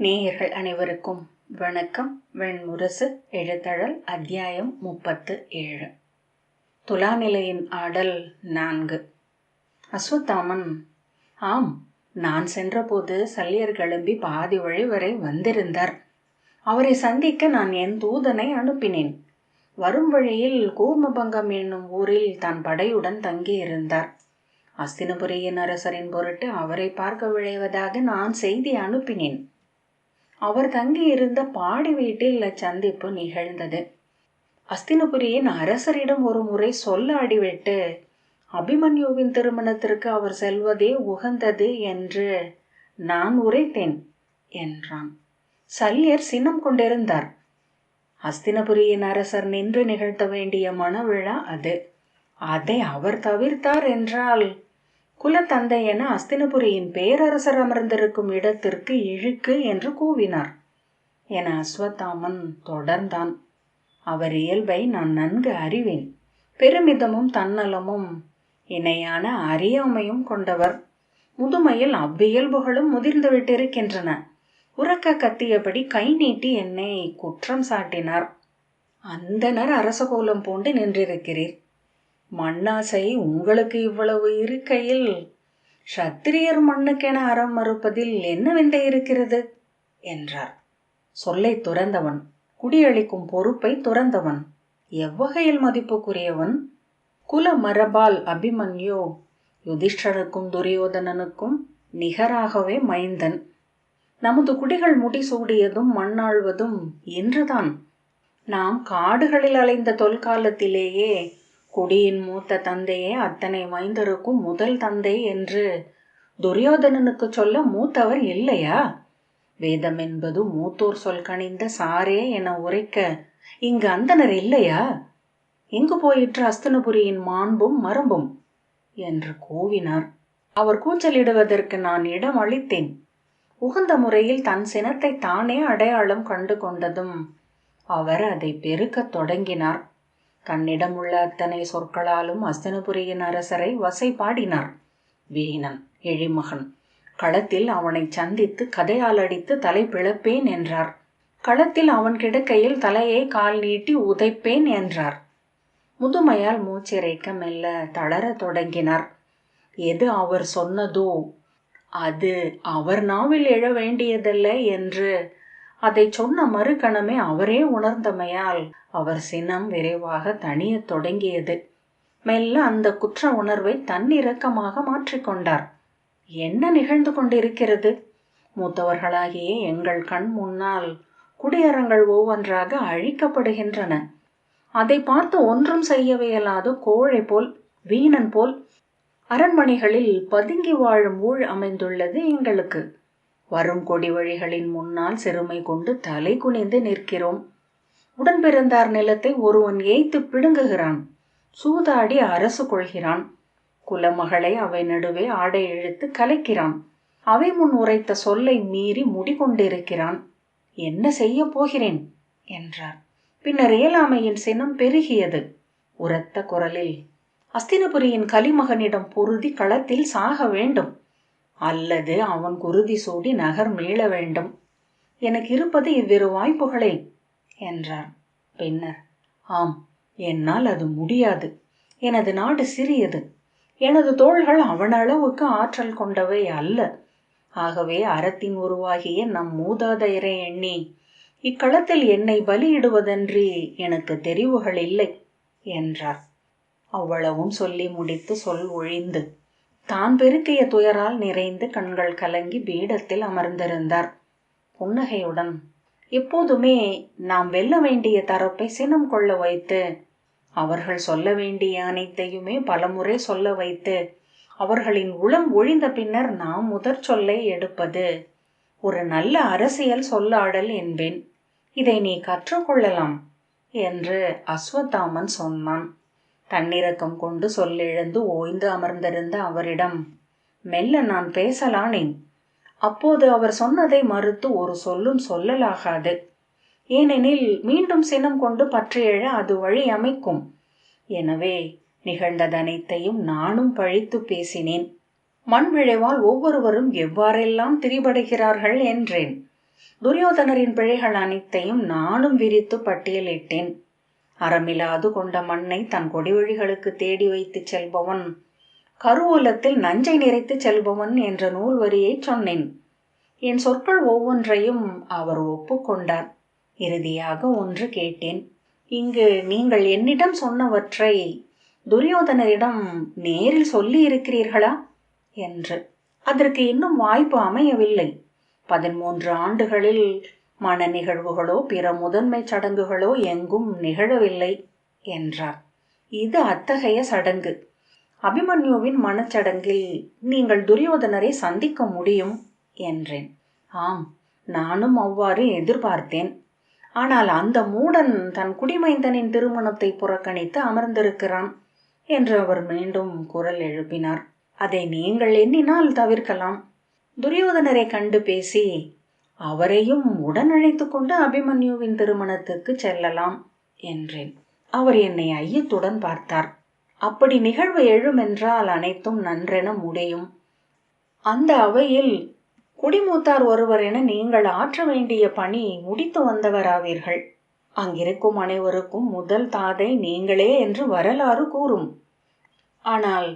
நேயர்கள் அனைவருக்கும் வணக்கம். வெண்முரசு எழுத்தழல் அத்தியாயம் 37. துலாநிலையின் ஆடல் 4. அஸ்வத்தாமன்: ஆம், நான் சென்றபோது சல்லியர் கிளம்பி பாதி வழி வரை வந்திருந்தார். அவரை சந்திக்க நான் என் தூதனை அனுப்பினேன். வரும் வழியில் கூர்மபங்கம் என்னும் ஊரில் தன் படையுடன் தங்கியிருந்தார். அஸ்தினபுரியின் அரசரின் பொருட்டு அவரை பார்க்க விழைவதாக நான் செய்தி அனுப்பினேன். அவர் தங்கியிருந்த பாடி வீட்டில் சந்திப்பு நிகழ்ந்தது. அஸ்தினபுரியின் அரசரிடம் ஒரு முறை சொல்ல அடிவிட்டு அபிமன்யுவின் திருமணத்திற்கு அவர் செல்வதே உகந்தது என்று நான் உரைத்தேன் என்றான். சல்லியர் சினம் கொண்டிருந்தார். அஸ்தினபுரியின் அரசர் நின்று நிகழ்த்த வேண்டிய மணவிழா அது. அதை அவர் தவிர்த்தார் என்றால் குலத்தந்தை என அஸ்தினபுரியின் பேரரசர் அமர்ந்திருக்கும் இடத்திற்கு இழுக்கு என்று கூவினார் என அஸ்வத்தாமன் தொடர்ந்தான். அவர் இயல்பை நான் நன்கு அறிவேன். பெருமிதமும் தன்னலமும் இணையான அறியாமையும் கொண்டவர். முதுமையில் அவ்வியல்புகளும் முதிர்ந்து விட்டிருக்கின்றன. உறக்க கத்தியபடி கை நீட்டி என்னை குற்றம் சாட்டினார். அந்தனர் அரசகோலம் பூண்டு நின்றிருக்கிறீர். மண்ணாசை உங்களுக்கு இவ்வளவு இருக்கையில் சத்திரியர் மண்ணுக்கென அறம் மறுப்பதில் என்ன விந்தை இருக்கிறது என்றார். சொல்லை துறந்தவன், குடியளிக்கும் பொறுப்பை துறந்தவன், எவ்வகையில் மதிப்புக்குரியவன்? குல மரபால் அபிமன்யு யுதிஷ்டனுக்கும் துரியோதனனுக்கும் நிகராகவே மைந்தன். நமது குடிகள் முடிசூடியதும் மண்ணாழ்வதும் இன்றுதான். நாம் காடுகளில் அலைந்த தொல்காலத்திலேயே குடியின் மூத்த தந்தையே அத்தனை மைந்தருக்கும் முதல் தந்தை என்று துரியோதனனுக்கு சொல்ல மூத்தவர் இல்லையா? வேதம் என்பது மூத்தோர் சொல் கணிந்த சாரே என உரைக்க இங்கு அந்தனர் இல்லையா? எங்கு போயிற்று அஸ்தினபுரியின் மாண்பும் மரபும் என்று கூவினார். அவர் கூச்சலிடுவதற்கு நான் இடம் அளித்தேன். உகந்த முறையில் தன் சினத்தை தானே அடையாளம் கண்டு கொண்டதும் அவர் அதை பெருக்கத் தொடங்கினார். தன்னிடம் உள்ள அத்தனை சொற்களாலும் அஸ்தினபுரியின் அரசரை வசைபாடினார். வீணன், எழிமகன், களத்தில் அவனை சந்தித்து கதையால் அடித்து தலை பிளப்பேன் என்றார். களத்தில் அவன் கிடக்கையில் தலையை கால் நீட்டி உதைப்பேன் என்றார். முதுமையால் மூச்சிறைக்க மெல்ல தளர தொடங்கினார். எது அவர் சொன்னதோ அது அவர் நாவில் எழ வேண்டியதல்ல என்று அதை சொன்ன மறுகணமே அவரே உணர்ந்தமையால் அவர் சினம் விரைவாக தணியத் தொடங்கியது. மெல்ல அந்த குற்ற உணர்வை தன்னிறக்கமாக மாற்றிக்கொண்டார். என்ன நிகழ்ந்து கொண்டிருக்கிறது? மூத்தவர்களாகிய எங்கள் கண் முன்னால் குடியரங்கள் ஒவ்வொன்றாக அழிக்கப்படுகின்றன. அதை பார்த்து ஒன்றும் செய்யவியலாத கோழை போல், வீணன் போல் அரண்மனைகளில் பதுங்கி வாழும் ஊழ் அமைந்துள்ளது எங்களுக்கு. வரும் கொடி வழிகளின் முன்னால் சிறுமை கொண்டு தலை குனிந்து நிற்கிறோம். உடன் பிறந்தார் நிலத்தை ஒருவன் ஏய்த்து பிடுங்குகிறான். சூதாடி அரசு கொள்கிறான். குலமகளை அவை நடுவே ஆடை இழுத்து கலைக்கிறான். அவை முன் உரைத்த சொல்லை மீறி முடிகொண்டிருக்கிறான். என்ன செய்ய போகிறேன் என்றார். பின்னர் இயலாமையின் சினம் பெருகியது. உரத்த குரலில், அஸ்தினபுரியின் கலிமகனிடம் பொருதி களத்தில் சாக வேண்டும், அல்லது அவன் குருதி சூடி நகர் மீள வேண்டும். எனக்கு இருப்பது இவ்விரு வாய்ப்புகளே என்றார். பின்னர், ஆம், என்னால் அது முடியாது. எனது நாடு சிறியது. எனது தோள்கள் அவனளவுக்கு ஆற்றல் கொண்டவை அல்ல. ஆகவே அறத்தின் உருவாகிய நம் மூதாதையரை எண்ணி இக்களத்தில் என்னை பலியிடுவதன்றி எனக்கு தெரிவுகள் இல்லை என்றார். அவ்வளவும் சொல்லி முடித்து சொல் ஒழிந்து தான் பெருக்கிய துயரால் நிறைந்து கண்கள் கலங்கி பீடத்தில் அமர்ந்திருந்தார். புன்னகையுடன், எப்போதுமே நாம் வெல்ல வேண்டிய தரப்பை சினம் கொள்ள வைத்து, அவர்கள் சொல்ல வேண்டிய அனைத்தையுமே பலமுறை சொல்ல வைத்து, அவர்களின் உளம் ஒழிந்த பின்னர் நாம் முதற் சொல்லை எடுப்பது ஒரு நல்ல அரசியல் சொல்லாடல் என்பேன். இதை நீ கற்றுக்கொள்ளலாம் என்று அஸ்வத்தாமன் சொன்னான். தன்னிறக்கம் கொண்டு சொல்லிழந்து ஓய்ந்து அமர்ந்திருந்த அவரிடம் மெல்ல நான் பேசலானேன். அப்போது அவர் சொன்னதை மறுத்து ஒரு சொல்லும் சொல்லலாகாது. ஏனெனில் மீண்டும் சினம் கொண்டு பற்றியெழ அது வழி அமைக்கும். எனவே நிகழ்ந்ததனைத்தையும் நானும் பழித்து பேசினேன். மண் விளைவால் ஒவ்வொருவரும் எவ்வாறெல்லாம் திரிபடுகிறார்கள் என்றேன். துரியோதனரின் பிழைகள் அனைத்தையும் நானும் விரித்து பட்டியலிட்டேன். அறமிலாது கொண்ட மண்ணை தன் கொடிவழிகளுக்கு தேடி வைத்து செல்பவன், கருவூலத்தில் நஞ்சை நிறைத்து செல்பவன் என்ற நூல் வரியை சொன்னேன். என் சொற்கள் ஒவ்வொன்றையும் அவர் ஒப்புக்கொண்டார். இறுதியாக ஒன்று கேட்டேன். இங்கு நீங்கள் என்னிடம் சொன்னவற்றை துரியோதனரிடம் நேரில் சொல்லி இருக்கிறீர்களா என்று. அதற்கு இன்னும் வாய்ப்பு அமையவில்லை. 13 ஆண்டுகளில் மன நிகழ்வுகளோ பிற முதன்மை சடங்குகளோ எங்கும் நிகழவில்லை என்றார். இது அத்தகைய சடங்கு. அபிமன்யுவின் மனச்சடங்கில் நீங்கள் துரியோதனரை சந்திக்க முடியும் என்றேன். ஆம், நானும் அவ்வாறு எதிர்பார்த்தேன். ஆனால் அந்த மூடன் தன் குடிமைந்தனின் திருமணத்தை புறக்கணித்து அமர்ந்திருக்கிறான் என்று அவர் மீண்டும் குரல் எழுப்பினார். அதை நீங்கள் எண்ணினால் தவிர்க்கலாம். துரியோதனரை கண்டு பேசி அவரையும் உடன் அழைத்து கொண்டு அபிமன்யுவின் திருமணத்துக்கு செல்லலாம் என்றேன். அவர் என்னை ஐயத்துடன் பார்த்தார். அப்படி நிகழ்வு எழுமென்றால் அனைத்தும் நன்றென முடியும். அந்த அவையில் குடிமூத்தார் ஒருவர் என நீங்கள் ஆற்ற வேண்டிய பணி முடித்து வந்தவராவீர்கள். அங்கிருக்கும் அனைவருக்கும் முதல் தாதை நீங்களே என்று வரலாறு கூறும். ஆனால்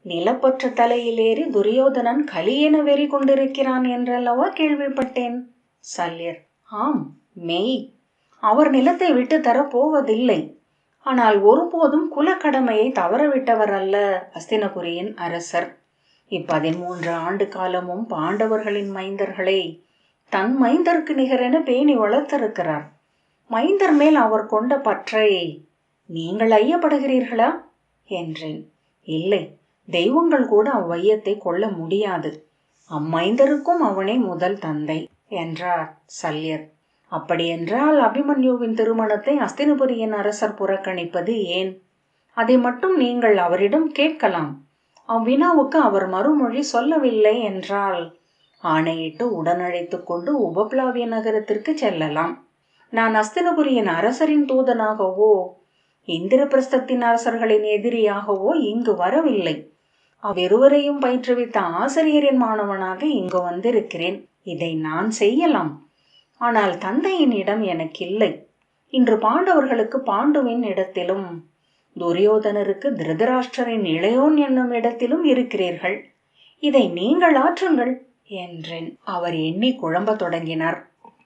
நிலப்பற்ற தலையிலேறி துரியோதனன் கலியென வெறி கொண்டிருக்கிறான் என்றல்லவா கேள்விப்பட்டேன். சல்யர்: ஆம், மெய். அவர் நிலத்தை விட்டு தரப்போவதில்லை. ஆனால் ஒருபோதும் குலக்கடமையை தவறவிட்டவர் அல்ல அஸ்தினபுரியின் அரசர். 13 ஆண்டு காலமும் பாண்டவர்களின் மைந்தர்களை தன் மைந்தருக்கு நிகரென பேணி வளர்த்திருக்கிறார். மைந்தர் மேல் அவர் கொண்ட பற்றை நீங்கள் ஐயப்படுகிறீர்களா என்றேன். இல்லை, தெய்வங்கள் கூட அவ்வையத்தை கொள்ள முடியாது. அம்மைந்தருக்கும் அவனே முதல் தந்தை என்றார் சல்யர். அப்படியென்றால் அபிமன்யுவின் திருமணத்தை அஸ்தினபுரியின் அரசர் புறக்கணிப்பது ஏன்? அதை மட்டும் நீங்கள் அவரிடம் கேட்கலாம். அவ்வினாவுக்கு அவர் மறுமொழி சொல்லவில்லை என்றால் ஆணையிட்டு உடனழைத்து கொண்டு உபப்ளாவிய நகரத்திற்கு செல்லலாம். நான் அஸ்தினபுரியின் அரசரின் தூதனாகவோ இந்திரபிரஸ்தத்தின் அரசர்களின் எதிரியாகவோ இங்கு வரவில்லை. அவ்விருவரையும் பயிற்றுவித்த ஆசிரியரின் மாணவனாக இங்கு வந்திருக்கிறேன். இதை நான் செய்யலாம். ஆனால் தந்தையின் இடம் எனக்கில்லை. இன்று பாண்டவர்களுக்கு பாண்டுவின் இடத்திலும் துரியோதனருக்கு திருதராஷ்டிரரின் இளையோன் என்னும் இடத்திலும் இருக்கிறீர்கள். இதை நீங்கள் ஆற்றுங்கள் என்றேன். அவர் எண்ணி குழம்ப தொடங்கினார்.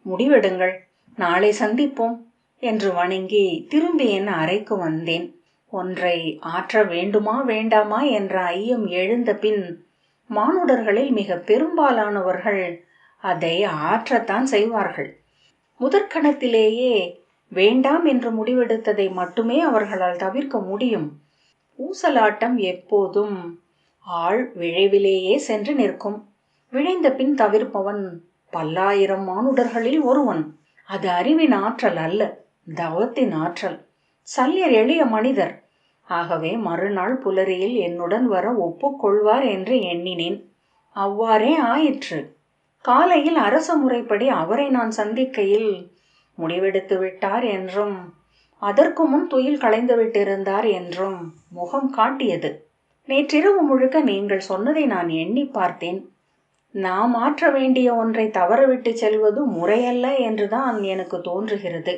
முடிவெடுங்கள், நாளை சந்திப்போம் என்று வணங்கி திரும்பி என் அறைக்கு வந்தேன். ஒன்றை ஆற்ற வேண்டுமா வேண்டாமா என்ற ஐயம் எழுந்த பின் மானுடர்களில் மிக பெரும்பாலானவர்கள் அதை ஆற்றத்தான் செய்வார்கள். முதற்கணத்திலேயே வேண்டாம் என்று முடிவெடுத்ததை மட்டுமே அவர்களால் தவிர்க்க முடியும். ஊசலாட்டம் எப்போதும் ஆள் விழைவிலேயே சென்று நிற்கும். விழைந்த பின் தவிர்ப்பவன் பல்லாயிரம் மானுடர்களில் ஒருவன். அது அறிவின் ஆற்றல் அல்ல, தவத்தின் ஆற்றல். சல்யர் எளிய மனிதர். ஆகவே மறுநாள் புலரியில் என்னுடன் வர ஒப்புக்கொள்வார் என்று எண்ணினேன். அவ்வாறே ஆயிற்று. காலையில் அரச முறைப்படி அவரை நான் சந்திக்கையில் முடிவெடுத்து விட்டார் என்றும் அதற்கு முன் துயில் களைந்து விட்டிருந்தார் என்றும் முகம் காட்டியது. நேற்றிரவு முழுக்க நீங்கள் சொன்னதை நான் எண்ணி பார்த்தேன். நாம் ஆற்ற வேண்டிய ஒன்றை தவறவிட்டு செல்வது முறையல்ல என்றுதான் எனக்கு தோன்றுகிறது.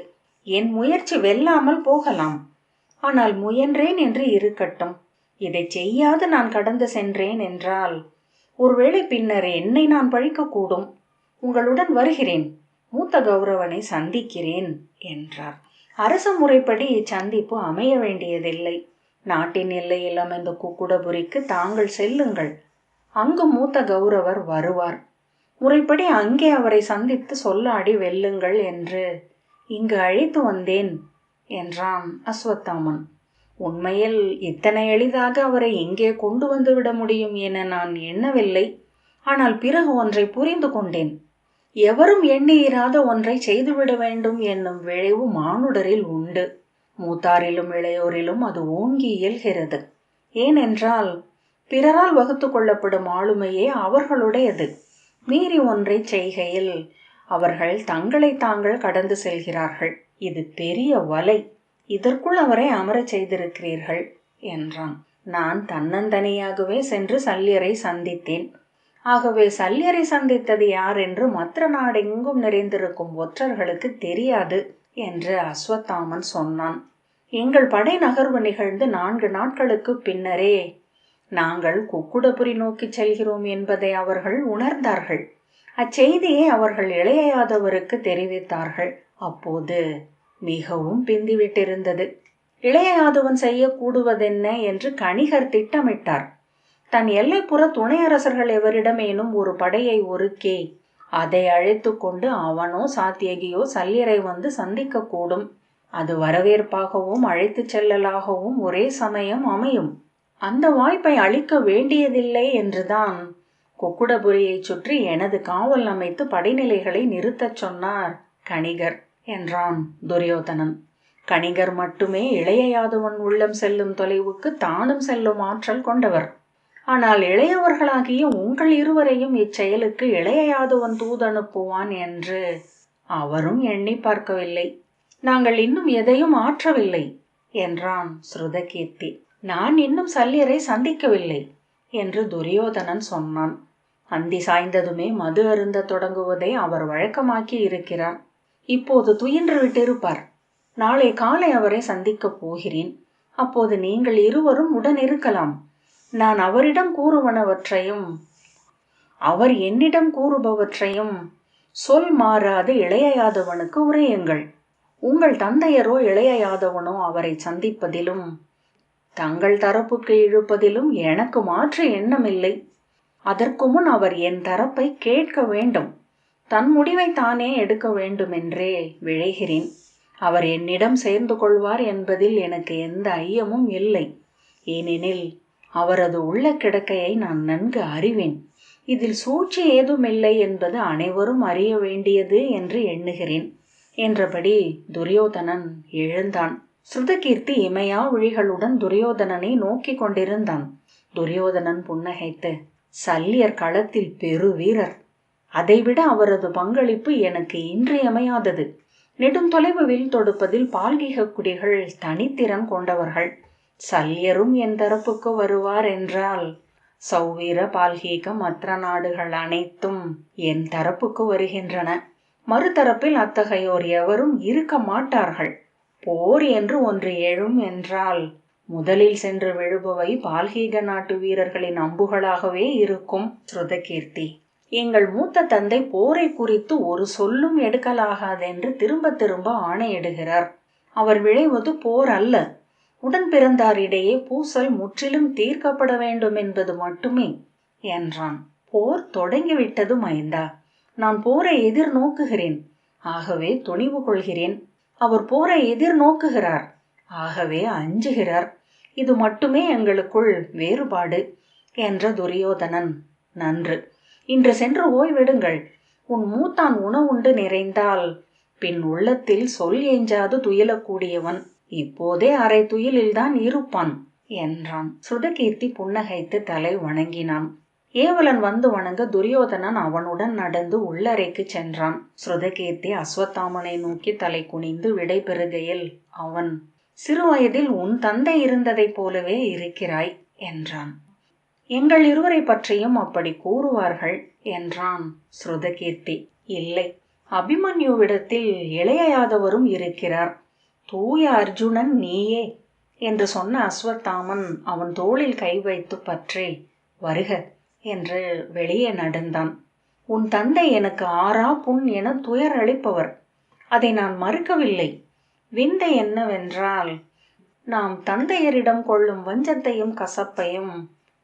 என் முயற்சி வெல்லாமல் போகலாம். ஆனால் முயன்றேன் என்று இருக்கட்டும். இதை செய்யாது நான் கடந்து சென்றேன் என்றால் ஒருவேளை பின்னர் என்னை நான் பழிக்கக்கூடும். உங்களுடன் வருகிறேன். மூத்த கௌரவனை சந்திக்கிறேன் என்றார். அரச முறைப்படி இச்சந்திப்பு அமைய வேண்டியதில்லை. நாட்டின் எல்லையில் அமைந்த குக்குடபுரிக்கு தாங்கள் செல்லுங்கள். அங்கு மூத்த கௌரவர் வருவார். முறைப்படி அங்கே அவரை சந்தித்து சொல்லாடி வெல்லுங்கள் என்று இங்கு அழைத்து வந்தேன் என்றான் அஸ்வத்தாமன். உண்மையில் இத்தனை எளிதாக அவரை இங்கே கொண்டு வந்து விட முடியும் என நான் எண்ணவில்லை. ஆனால் பிறகு ஒன்றை புரிந்து கொண்டேன். எவரும் எண்ணியிராத ஒன்றை செய்துவிட வேண்டும் என்னும் விளைவு மானுடரில் உண்டு. மூத்தாரிலும் இளையோரிலும் அது ஓங்கி இயல்கிறது. ஏனென்றால் பிறரால் வகுத்து கொள்ளப்படும் ஆளுமையே அவர்களுடையது. மீறி ஒன்றை செய்கையில் அவர்கள் தங்களை தாங்கள் கடந்து செல்கிறார்கள். இது பெரிய வலை. இதற்குள் அவரை அமரச் செய்திருக்கிறீர்கள் என்றான். நான் தன்னந்தனியாகவே சென்று சல்யரை சந்தித்தேன். ஆகவே சல்லியரை சந்தித்தது யார் என்று மற்ற நாடெங்கும் நிறைந்திருக்கும் ஒற்றர்களுக்கு தெரியாது என்று அஸ்வத்தாமன் சொன்னான். எங்கள் படை நகர்வு நிகழ்ந்து 4 நாட்களுக்கு பின்னரே நாங்கள் குக்குடபுரி நோக்கி செல்கிறோம் என்பதை அவர்கள் உணர்ந்தார்கள். அச்செய்தியை அவர்கள் இளைய யாதவருக்கு தெரிவித்தார்கள். அப்போது மிகவும் பிந்திவிட்டிருந்தது. இளைய யாதவன் செய்யக்கூடுவதென்ன என்று கணிகர் திட்டமிட்டார். தன் எல்லைப்புற துணை அரசர்கள் எவரிடமேனும் ஒரு படையை ஒருக்கி அதை அழைத்து கொண்டு அவனோ சாத்தியகியோ சல்லியரை வந்து சந்திக்க கூடும். அது வரவேற்பாகவும் அழைத்து செல்லலாகவும் ஒரே சமயம் அமையும். அந்த வாய்ப்பை அளிக்க வேண்டியதில்லை என்றுதான் குக்குடபுரியை சுற்றி எனது காவல் அமைத்து படைநிலைகளை நிறுத்தச் சொன்னார் கணிகர் என்றான் துரியோதனன். கணிகர் மட்டுமே இளைய யாதவன் உள்ளம் செல்லும் தொலைவுக்கு தானும் செல்லும் ஆற்றல் கொண்டவர். ஆனால் இளையவர்களாகிய உங்கள் இருவரையும் இச்செயலுக்கு இளைய யாதவன் தூதனுப்புவான் என்று அவரும் எண்ணி பார்க்கவில்லை. நாங்கள் இன்னும் எதையும் ஆற்றவில்லை என்றான் ஸ்ருதகீர்த்தி. நான் இன்னும் சல்லியரை சந்திக்கவில்லை என்று துரியோதனன் சொன்னான். அந்தி சாய்ந்ததுமே மது அருந்த தொடங்குவதை அவர் வழக்கமாக்கி இருக்கிறார். இப்போது துயின்று விட்டிருப்பார். நாளை காலை அவரை சந்திக்கப் போகிறேன். அப்போது நீங்கள் இருவரும் உடன் இருக்கலாம். நான் அவரிடம் கூறுவனவற்றையும் அவர் என்னிடம் கூறுபவற்றையும் சொல் மாறாது இளைய யாதவனுக்கு உரையுங்கள். உங்கள் தந்தையரோ இளைய யாதவனோ அவரை சந்திப்பதிலும் தங்கள் தரப்புக்கு இழுப்பதிலும் எனக்கு மாற்று எண்ணமில்லை. அதற்கு முன் அவர் என் தரப்பை கேட்க வேண்டும். தன் முடிவை தானே எடுக்க வேண்டுமென்றே விழைகிறேன். அவர் என்னிடம் சேர்ந்து கொள்வார் என்பதில் எனக்கு எந்த ஐயமும் இல்லை. ஏனெனில் அவரது உள்ள கிடக்கையை நான் நன்கு அறிவேன். இதில் சூழ்ச்சி ஏதுமில்லை என்பது அனைவரும் அறிய வேண்டியது என்று எண்ணுகிறேன் என்றபடி துரியோதனன் எழுந்தான். ஸ்ருதகீர்த்தி இமையா விழிகளுடன் துரியோதனனை நோக்கி கொண்டிருந்தான். துரியோதனன் புன்னகைத்து, சல்லியர் களத்தில் பெரு வீரர். அதைவிட அவரது பங்களிப்பு எனக்கு இன்றியமையாதது. நெடுந்தொலைவு வில் தொடுப்பதில் பால்கீக குடிகள் தனித்திறன் கொண்டவர்கள். சல்லியரும் என் தரப்புக்கு வருவார் என்றால் சௌவீர பால்கீக மற்ற நாடுகள் அனைத்தும் என் தரப்புக்கு வருகின்றன. மறுதரப்பில் அத்தகையோர் எவரும் இருக்க மாட்டார்கள். போர் என்று ஒன்று எழும் என்றால் முதலில் சென்று விழுபவை பால்கீக நாட்டு வீரர்களின் அம்புகளாகவே இருக்கும். ஸ்ருதகீர்த்தி, எங்கள் மூத்த தந்தை போரை குறித்து ஒரு சொல்லும் எடுக்கலாகாதென்று திரும்ப திரும்ப ஆணையிடுகிறார். அவர் விழைவது போர் அல்ல. உடன் பிறந்தாரிடையே பூசல் முற்றிலும் தீர்க்கப்பட வேண்டும் என்பது மட்டுமே என்றான். போர் தொடங்கிவிட்டது மைந்தா. நான் போரை எதிர்நோக்குகிறேன். ஆகவே துணிவு கொள்கிறேன். அவர் போரை எதிர்நோக்குகிறார். ஆகவே அஞ்சுகிறார். இது மட்டுமே எங்களுக்குள் வேறுபாடு என்ற துரியோதனன். நன்று, இன்று சென்று ஓய்விடுங்கள். உன் மூத்தான் உணவுண்டு நிறைந்தால் பின் உள்ளத்தில் சொல் எஞ்சாது துயிலக்கூடியவன். இப்போதே அரை துயிலில்தான் இருப்பான் என்றான். ஸ்ருதகீர்த்தி புன்னகைத்து தலை வணங்கினான். ஏவலன் வந்து வணங்க துரியோதனன் அவனுடன் நடந்து உள்ளறைக்கு சென்றான். ஸ்ருதகீர்த்தி அஸ்வத்தாமனை நோக்கி தலை குனிந்து விடை பெறுகையில் அவன், சிறுவயதில் உன் தந்தை இருந்ததைப் போலவே இருக்கிறாய் என்றான். எங்கள் இருவரை பற்றியும் அப்படி கூறுவார்கள் என்றான் ஸ்ருதகீர்த்தி. இல்லை, அபிமன்யுவிடத்தில் இளைய யாதவரும் இருக்கிறார். தூய அர்ஜுனன் நீயே என்று சொன்ன அஸ்வத்தாமன் அவன் தோளில் கை வைத்து பற்றி, வருக என்று வெளியே நடந்தான். உன் தந்தை எனக்கு ஆறா புண் என துயர் அளிப்பவர். அதை நான் மறுக்கவில்லை. விந்தை என்னவென்றால், நாம் தந்தையரிடம் கொள்ளும் வஞ்சத்தையும் கசப்பையும்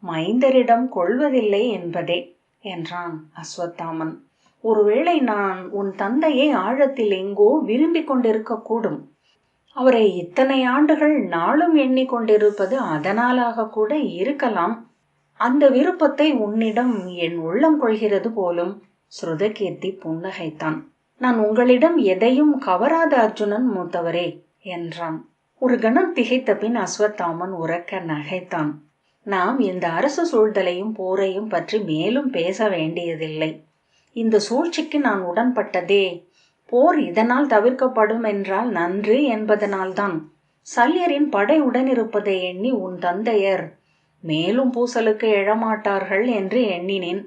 மைந்தரிடம் கொள்வதில்லை என்பதே என்றான் அஸ்வத்தாமன். ஒருவேளை நான் உன் தந்தையை ஆழத்தில் எங்கோ விரும்பிக் கொண்டிருக்க கூடும். அவரை இத்தனை ஆண்டுகள் நாளும் எண்ணிக்கொண்டிருப்பது அதனாலாக கூட இருக்கலாம். அந்த விருப்பத்தை உன்னிடம் என் உள்ளம் கொள்கிறது போலும். ஸ்ருதகீர்த்தி புன்னகைத்தான். நான் உங்களிடம் எதையும் கவராத அர்ஜுனன் மூத்தவரே என்றான். ஒரு கணம் திகைத்த பின் அஸ்வத்தாமன் உரக்க நகைத்தான். நாம் இந்த அரசு சூழ்தலையும் போரையும் பற்றி மேலும் பேச வேண்டியதில்லை. இந்த சூழ்ச்சிக்கு நான் உடன்பட்டதே போர் இதனால் தவிர்க்கப்படும் என்றால் நன்று என்பதனால்தான். சல்லியரின் படை உடனிருப்பதை எண்ணி உன் தந்தையர் மேலும் பூசலுக்கு எழமாட்டார்கள் என்று எண்ணினேன்.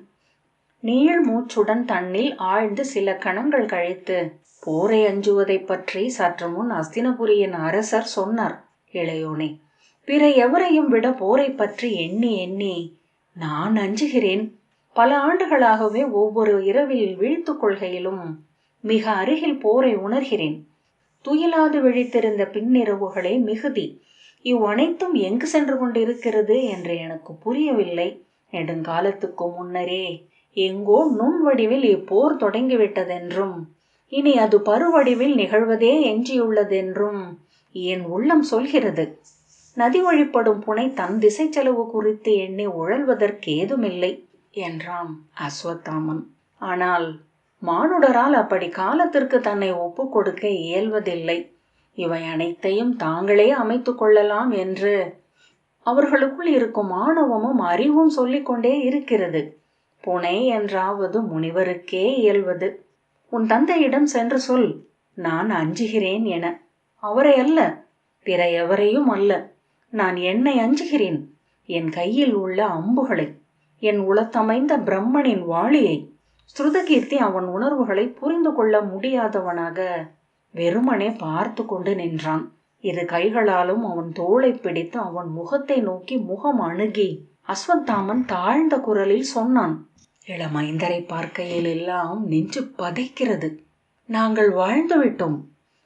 நீள் மூச்சுடன் தன்னில் ஆழ்ந்து சில கணங்கள் கழித்து, போரை அஞ்சுவதை பற்றி சற்று முன் அஸ்தினபுரியின் அரசர் சொன்னார். இளையோனே, பிற எவரையும் விட போரை பற்றி எண்ணி எண்ணி நான் அஞ்சுகிறேன். பல ஆண்டுகளாகவே ஒவ்வொரு இரவில் விழித்துக் கொள்கையிலும் மிக அருகில் போரை உணர்கிறேன். துயிலாது விழித்திருந்த பின்னிரவுகளே மிகுதி. இவ்வனைத்தும் எங்கு சென்று கொண்டிருக்கிறது என்று எனக்கு புரியவில்லை. நெடுங்காலத்துக்கு முன்னரே எங்கோ நுண்வடிவில் இப்போர் தொடங்கிவிட்டதென்றும் இனி அது பருவடிவில் நிகழ்வதே எஞ்சியுள்ளதென்றும் என் உள்ளம் சொல்கிறது. நதி வழிப்படும் புனை தன் திசை செலவு குறித்து எண்ணி உழல்வதற்கேதுமில்லை என்றான் அஸ்வத்தாமன். ஆனால் மானுடரால் அப்படி காலத்திற்கு தன்னை ஒப்பு கொடுக்க இயல்வதில்லை. இவை அனைத்தையும் தாங்களே அமைத்து கொள்ளலாம் என்று அவர்களுக்குள் இருக்கும் ஆணவமும் அறிவும் சொல்லிக்கொண்டே இருக்கிறது. புனை என்றாவது முனிவருக்கே இயல்வது. உன் தந்தையிடம் சென்று சொல், நான் அஞ்சுகிறேன் என. அவரை அல்ல, பிற எவரையும் அல்ல. நான் என்னை அஞ்சுகிறேன். என் கையில் உள்ள அம்புகளை, என் உளத்தமைந்த பிரம்மனின் வாளியை. ஸ்ருதகீர்த்தி அவன் உணர்வுகளை புரிந்து கொள்ள முடியாதவனாக வெறுமனே பார்த்து கொண்டு நின்றான். இரு கைகளாலும் அவன் தோளை பிடித்து அவன் முகத்தை நோக்கி முகம் அணுகி அஸ்வத்தாமன் தாழ்ந்த குரலில் சொன்னான். இளமைந்தரை பார்க்கையில் எல்லாம் நெஞ்சு பதைக்கிறது. நாங்கள் வாழ்ந்து விட்டோம்.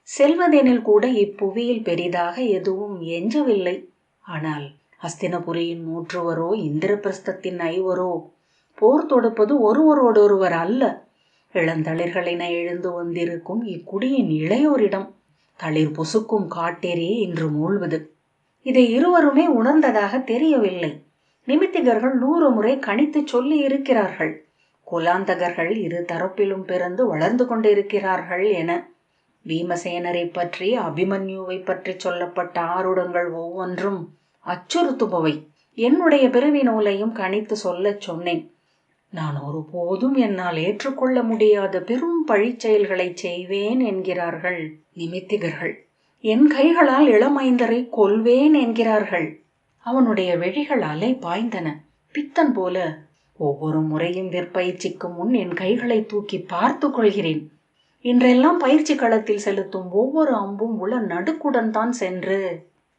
செல்வதெனில் கூட இப்புவியில் பெரிதாக எதுவும் எஞ்சவில்லை. ஆனால் அஸ்தினபுரியின் மூற்றுவரோ இந்திரபிரஸ்தத்தின் ஐவரோ போர் தொடுப்பது ஒருவரோடொருவர் அல்ல. இளந்தளிர்களின எழுந்து வந்திருக்கும் இக்குடியின் இளையோரிடம் தளிர் பொசுக்கும் காட்டேறி இன்று மூழ்வது. இதை இருவருமே உணர்ந்ததாக தெரியவில்லை. நிமித்திகர்கள் 100 முறை கணித்து சொல்லி இருக்கிறார்கள். குலாந்தகர்கள் இரு தரப்பிலும் பிறந்து வளர்ந்து கொண்டிருக்கிறார்கள் என. பீமசேனரை பற்றி, அபிமன்யுவை பற்றி சொல்லப்பட்ட ஆருடங்கள் ஒவ்வொன்றும் அச்சுறுத்துபவை. என்னுடைய பிறவி நூலையும் கணித்து சொல்லச் சொன்னேன். நான் ஒருபோதும் என்னால் ஏற்றுக்கொள்ள முடியாத பெரும் பழிச் செயல்களை செய்வேன் என்கிறார்கள் நிமித்திகர்கள். என் கைகளால் இளமைந்தரை கொல்வேன் என்கிறார்கள். அவனுடைய விழிகள் அலை பாய்ந்தன. பித்தன் போல ஒவ்வொரு முறையும் விற்பயிற்சிக்கு முன் என் கைகளை தூக்கி பார்த்து கொள்கிறேன். இன்றெல்லாம் பயிற்சி களத்தில் செலுத்தும் ஒவ்வொரு அம்பும் உள்ள நடுக்குடன் தான் சென்று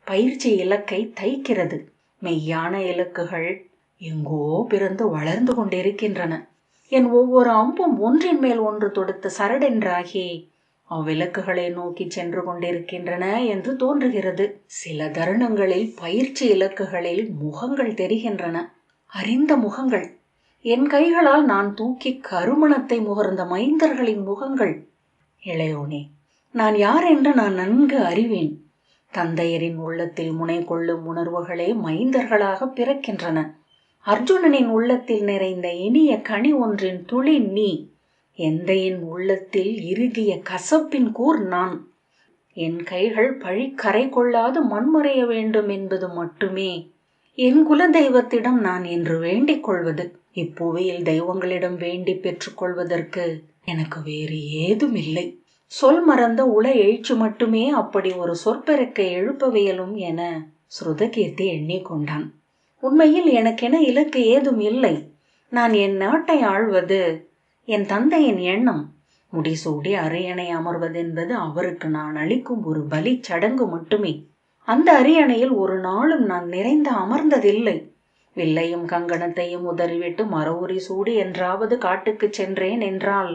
பயிற்சி இலக்கை தைக்கிறது. மெய்யான இலக்குகள் எங்கோ பிறந்து வளர்ந்து கொண்டிருக்கின்றன. என் ஒவ்வொரு அம்பும் ஒன்றின் மேல் ஒன்று தொடுத்து சரடென்றாகி அவ்விலக்குகளை நோக்கி சென்று கொண்டிருக்கின்றன என்று தோன்றுகிறது. சில தருணங்களில் பயிற்சி இலக்குகளில் முகங்கள் தெரிகின்றன, அறிந்த முகங்கள். என் கைகளால் நான் தூக்கி கருமணத்தை முகர்ந்த மைந்தர்களின் முகங்கள். இளையோனே, நான் யார் என்று நான் நன்கு அறிவேன். தந்தையரின் உள்ளத்தில் முனை கொள்ளும் உணர்வுகளே மைந்தர்களாக பிறக்கின்றன. அர்ஜுனனின் உள்ளத்தில் நிறைந்த இனிய கனி ஒன்றின் துளி நீ. எந்தையின் உள்ளத்தில் இறுகிய கசப்பின் கூர் நான். என் கைகள் பழி கரை கொள்ளாது மண்மறைய வேண்டும் என்பது மட்டுமே என் குல தெய்வத்திடம் நான் என்று வேண்டிக் கொள்வது. இப்புவியில் தெய்வங்களிடம் வேண்டி பெற்றுக்கொள்வதற்கு எனக்கு வேறு ஏதும் இல்லை. சொல் மறந்த உள எழுச்சி மட்டுமே அப்படி ஒரு சொற்பெருக்கை எழுப்பவியலும் என ஸ்ருதகீர்த்தி எண்ணிக்கொண்டான். உண்மையில் எனக்கென இலக்கு ஏதும் இல்லை. நான் என் நாட்டை ஆள்வது என் தந்தையின் எண்ணம். முடிசூடி அரியணை அமர்வதென்பது அவருக்கு நான் அளிக்கும் ஒரு பலி சடங்கு மட்டுமே. அந்த அரியணையில் ஒரு நாளும் நான் நிறைந்து அமர்ந்ததில்லை. வில்லையும் கங்கணத்தையும் உதறிவிட்டு மரவுரி சூடி என்றாவது காட்டுக்கு சென்றேன் என்றால்,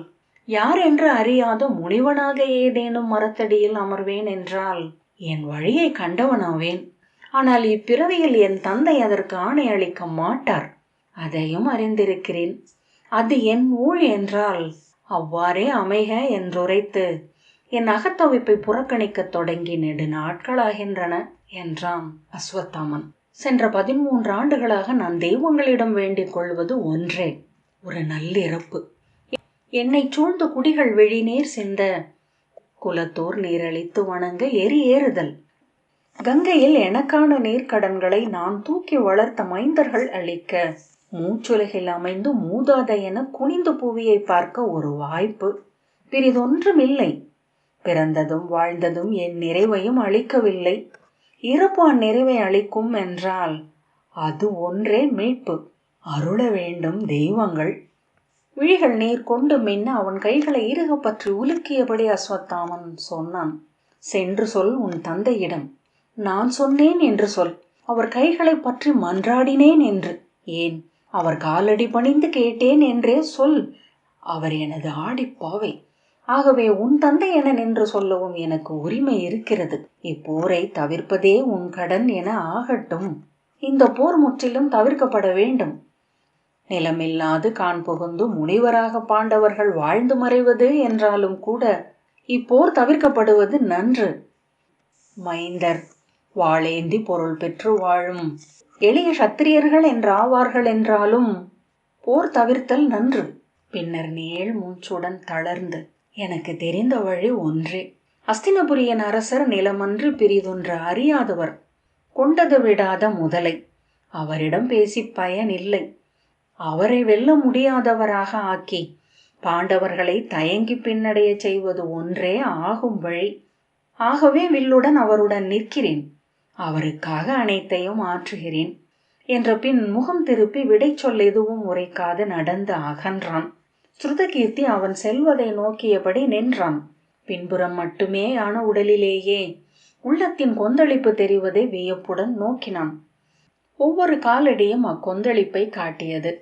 யார் என்று அறியாத முனிவனாக ஏதேனும் மரத்தடியில் அமர்வேன் என்றால் என் வழியை கண்டவனாவேன். ஆனால் இப்பிறவியில் என் தந்தை அதற்கு ஆணை அளிக்க மாட்டார். அதையும் அறிந்திருக்கிறேன். அது என் ஊழ் என்றால் அவ்வாறே அமைக என்றுரைத்து என் அகத்தவிப்பை புறக்கணிக்கத் தொடங்கி நெடு நாட்களாகின்றன என்றான் அஸ்வத்தாமன். சென்ற 13 ஆண்டுகளாக நான் தெய்வங்களிடம் வேண்டிக் கொள்வது ஒன்றே, ஒரு நல்லிறப்பு. என்னை சூழ்ந்து குடிகள் விழிநீர் சிந்த, குலத்தோர் நீரழித்து வணங்க எரி ஏறுதல். கங்கையில் எனக்கான நீர்க்கடன்களை நான் தூக்கி வளர்த்த மைந்தர்கள் அளிக்க, மூச்சுலகில் அமைந்து மூதாதை என குனிந்து புவியை பார்க்க ஒரு வாய்ப்பு. பிறிதொன்றுமில்லை. பிறந்ததும் வாழ்ந்ததும் என் நிறைவையும் அளிக்கவில்லை. இறப்பு அந்நிறைவை அளிக்கும் என்றால் அது ஒன்றே மீட்பு. அருள வேண்டும் தெய்வங்கள். விழிகள் நீர் கொண்டு மின்ன அவன் கைகளை இறுக பற்றி உலுக்கியபடி அஸ்வத்தாமன் சொன்னான். சென்று சொல் உன் தந்தையிடம். நான் சொன்னேன் என்று சொல். அவர் கைகளை பற்றி மன்றாடினேன் என்று. ஏன், அவர் காலடி பணிந்து கேட்டேன் என்றே சொல். அவர் எனது ஆடிப்பாவை. ஆகவே உன் தந்தை என நின்று சொல்லவும் எனக்கு உரிமை இருக்கிறது. இப்போரை தவிர்ப்பதே உன் கடன் என ஆகட்டும். இந்த போர் முற்றிலும் தவிர்க்கப்பட வேண்டும். நிலமில்லாது கான் புகுந்து முனிவராக பாண்டவர்கள் வாழ்ந்து மறைவது என்றாலும் கூட இப்போர் தவிர்க்கப்படுவது நன்று. மைந்தர் வாளேந்தி பொருள் பெற்று வாழும் எளிய சத்திரியர்கள் என்றாவார்கள் என்றாலும் போர் தவிர்த்தல் நன்று. பின்னர் நீள் மூச்சுடன் தளர்ந்து, எனக்கு தெரிந்த வழி ஒன்றே. அஸ்தினபுரியின் அரசர் நிலமன்று பிரிதொன்று அறியாதவர், கொண்டது விடாத முதலை. அவரிடம் பேசி பயனில்லை. அவரை வெல்ல முடியாதவராக ஆக்கி பாண்டவர்களை தயங்கி பின்னடைய செய்வது ஒன்றே ஆகும் வழி. ஆகவே வில்லுடன் அவருடன் நிற்கிறேன். அவருக்காக அனைத்தையும் ஆற்றுகிறேன் என்ற பின் முகம் திருப்பி விடை சொல் எதுவும் உரைக்காது நடந்து அகன்றான். ஸ்ருதகீர்த்தி அவன் செல்வதை நோக்கியபடி நின்றான். பின்புறம் மட்டுமே ஆன உடலிலேயே உள்ளத்தின் கொந்தளிப்பு தெரிவதை வியப்புடன் நோக்கினான். ஒவ்வொரு காலடியும் அக்கொந்தளிப்பை காட்டியது.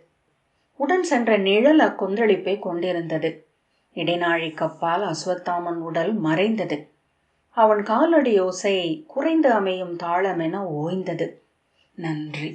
உடன் சென்ற நிழல் அக்கொந்தளிப்பை கொண்டிருந்தது. இடைநாழிக்கப்பால் அஸ்வத்தாமன் உடல் மறைந்தது. அவன் காலடி யோசை குறைந்து அமையும் தாளமென ஓய்ந்தது. நன்றி.